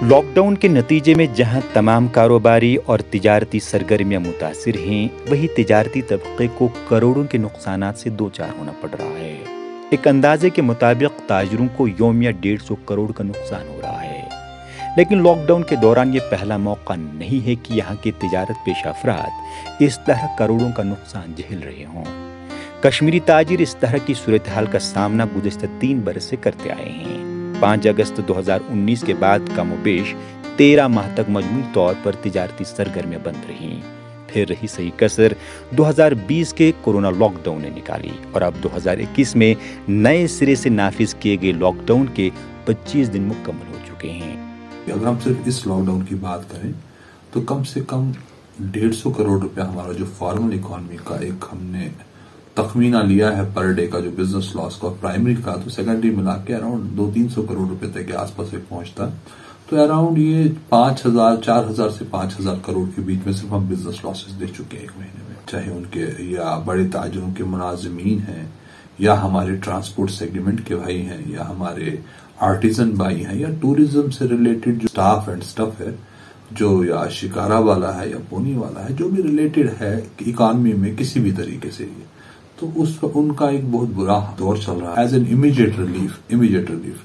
Lock down کے نتیجے میں جہاں تمام کاروباری اور تجارتی سرگرمیاں متاثر ہیں، وہی تجارتی طبقے کو کروڑوں کے نقصانات سے دوچار ہونا پڑ رہا ہے۔ ایک اندازے کے مطابق تاجروں کو یومیہ 150 کروڑ کا نقصان ہو رہا ہے۔ لیکن لاک ڈاؤن کے دوران یہ پہلا موقع نہیں ہے کہ یہاں کے تجارت پیشہ افراد اس طرح کروڑوں کا نقصان جھیل رہے ہوں۔ کشمیری تاجر اس طرح کی صورتحال کا سامنا گزشتہ 3 برس سے کرتے آئے ہیں۔ 5 اگست 2019 کے بعد کم و بیش 13 ماہ تک مجموعی طور پر تجارتی سرگرمیاں بند رہیں۔ پھر رہی صحیح کسر 2020 کے کورونا لاک ڈاؤن نے نکالی اور اب 2021 میں نئے سرے سے نافذ کیے گئے لاک ڈاؤن کے 25 دن مکمل ہو چکے ہیں۔ اگر ہم صرف اس لاک ڈاؤن کی بات کریں تو کم سے کم 150 کروڑ روپے ہمارا جو فارمل اکانومی کا ایک ہم نے تخمینہ لیا ہے پر ڈے کا جو بزنس لاس کا اور پرائمری کا، تو سیکنڈری ملا کے اراؤنڈ 200-300 کروڑ روپے تک کے آس پاس پہنچتا، تو اراؤنڈ یہ 4,000 سے 5,000 کروڑ کے بیچ میں صرف ہم بزنس لاسز دے چکے ہیں ایک مہینے میں، چاہے ان کے یا بڑے تاجروں کے ملازمین ہیں یا ہمارے ٹرانسپورٹ سیگمنٹ کے بھائی ہیں یا ہمارے آرٹیزن بھائی ہیں یا ٹوریزم سے ریلیٹڈ جو سٹاف اینڈ سٹف ہے جو یا شکارا والا ہے یا پونی والا ہے جو بھی ریلیٹڈ ہے اکانومی میں کسی بھی طریقے سے، تو ان کا ایک بہت برا دور چل رہا ہے۔ As an immediate relief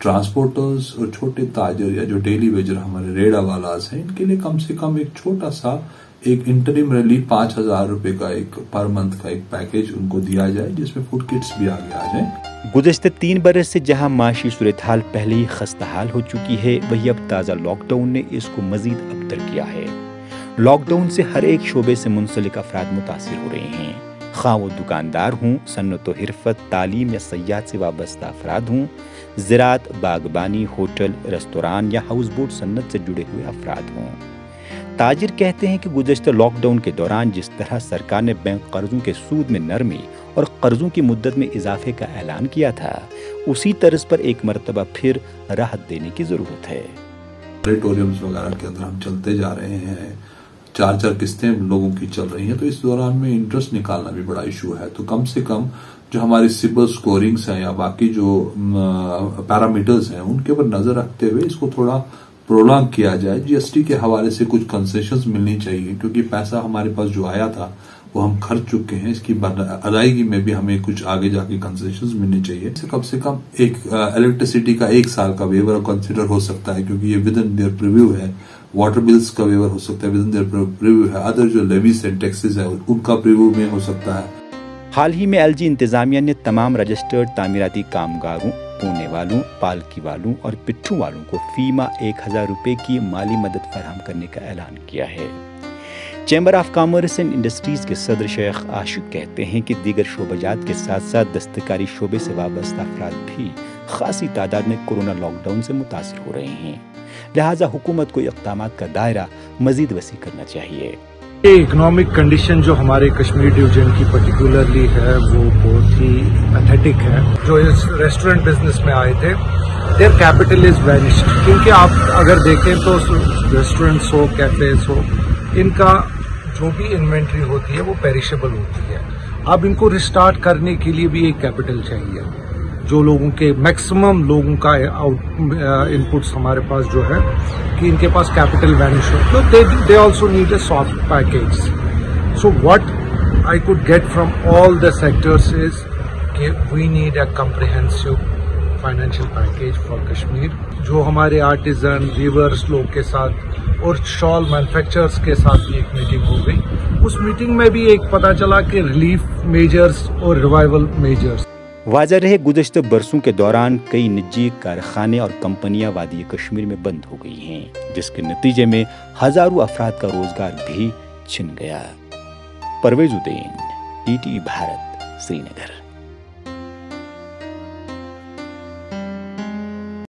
transporters اور چھوٹے تاجر یا جو ڈیلی ویجر ہمارے ریڑا والاز ہیں، ان کے لیے کم سے کم ایک چھوٹا سا ایک انٹرم ریلیف 5,000 روپے کا ایک پر منتھ کا ایک پیکیج ان کو دیا جائے، جس میں فوڈ کٹس بھی آگے آ جائیں۔ گزشتہ 3 برس سے جہاں معاشی صورتحال پہلے ہی خستحال ہو چکی ہے، وہی اب تازہ لاک ڈاؤن نے اس کو مزید ابتر کیا ہے۔ لاک ڈاؤن سے ہر ایک شعبے سے منسلک افراد متاثر ہو رہے ہیں، خواہ وہ دکاندار ہوں، صنعت و حرفت، تعلیم یا سیاحت سے وابستہ افراد ہوں، زراعت، باغبانی، ہوٹل، ریستوران یا ہاؤس بوٹ صنعت سے جڑے ہوئے افراد ہوں۔ تاجر کہتے ہیں کہ گزشتہ لاک ڈاؤن کے دوران جس طرح سرکار نے بینک قرضوں کے سود میں نرمی اور قرضوں کی مدت میں اضافے کا اعلان کیا تھا، اسی طرز پر ایک مرتبہ پھر راحت دینے کی ضرورت ہے۔ موریٹوریمز وغیرہ کے اندر ہم چلتے جا رہے ہیں، 4 قسطیں لوگوں کی چل رہی ہیں، تو اس دوران میں انٹرسٹ نکالنا بھی بڑا ایشو ہے۔ تو کم سے کم جو ہماری سبل سکورنگز ہیں یا باقی جو پیرامیٹرز ہیں ان کے اوپر نظر رکھتے ہوئے اس کو تھوڑا پرولونگ کیا جائے۔ جی ایس ٹی کے حوالے سے کچھ کنسیشنز ملنی چاہیے، کیونکہ پیسہ ہمارے پاس جو آیا تھا وہ ہم خرچ چکے ہیں، اس کی ادائیگی میں بھی ہمیں کچھ آگے جا کے کنسیشنز ملنی چاہیے۔ کم سے کم ایک الیکٹریسٹی کا 1 سال کا ویور کنسیڈر ہو سکتا ہے، کیونکہ یہ ود ان دیئر پریویو ہے۔ واٹر بلز کا ویور ہو سکتا ہے، ود ان دیئر پریویو ہے۔ ادر جو لیویز اینڈ ٹیکسز ہیں ان کا پریویو میں ہو سکتا ہے۔ حال ہی میں LG انتظامیہ نے تمام رجسٹرڈ تعمیراتی کامگاروں، پونے والوں، پالکی والوں اور پٹھوں والوں کو فی ماہ 1,000 روپے کی مالی مدد فراہم کرنے کا اعلان کیا ہے۔ Chamber of commerce and industries کے صدر شیخ عاشق کہتے ہیں کہ دیگر شعبہ جات کے ساتھ ساتھ دستکاری شعبے سے وابستہ افراد بھی خاصی تعداد میں کورونا لاک ڈاؤن سے متاثر ہو رہے ہیں، لہٰذا حکومت کو اقدامات کا دائرہ مزید وسیع کرنا چاہیے۔ اکنامک کنڈیشن جو ہمارے کشمیر ڈویژن کی پرٹیکولرلی ہے وہ بہت ہی پیتھیٹک ہے۔ جو اس ریسٹورنٹ بزنس میں آئے تھے دیئر کیپٹل از وینشڈ، کیونکہ آپ اگر دیکھیں تو ریسٹورنٹس ہو، کیفیز ہو، ان کا جو بھی انوینٹری ہوتی ہے وہ پیریشیبل ہوتی ہے۔ اب ان کو ریسٹارٹ کرنے کے لیے بھی ایک کیپٹل چاہیے، جو لوگوں کے میکسیمم لوگوں کا ان پٹس ہمارے پاس جو ہے کہ ان کے پاس کیپٹل وینش ہو، تو they also need a soft package. So what I could get from all the sectors is کہ we need a comprehensive financial package for Kashmir. جو ہمارے آرٹیزن ویورز لوگ کے ساتھ اور شال مینوفیکچررز کے ساتھ بھی ایک میٹنگ ہو گئی، اس میٹنگ میں بھی ایک پتہ چلا کہ ریلیف میجرز اور ریوائول میجرز۔ واضح رہے گزشتہ برسوں کے دوران کئی نجی کارخانے اور کمپنیاں وادی کشمیر میں بند ہو گئی ہیں، جس کے نتیجے میں ہزاروں افراد کا روزگار بھی چھن گیا۔ پرویز الدین، ETV بھارت، سری نگر۔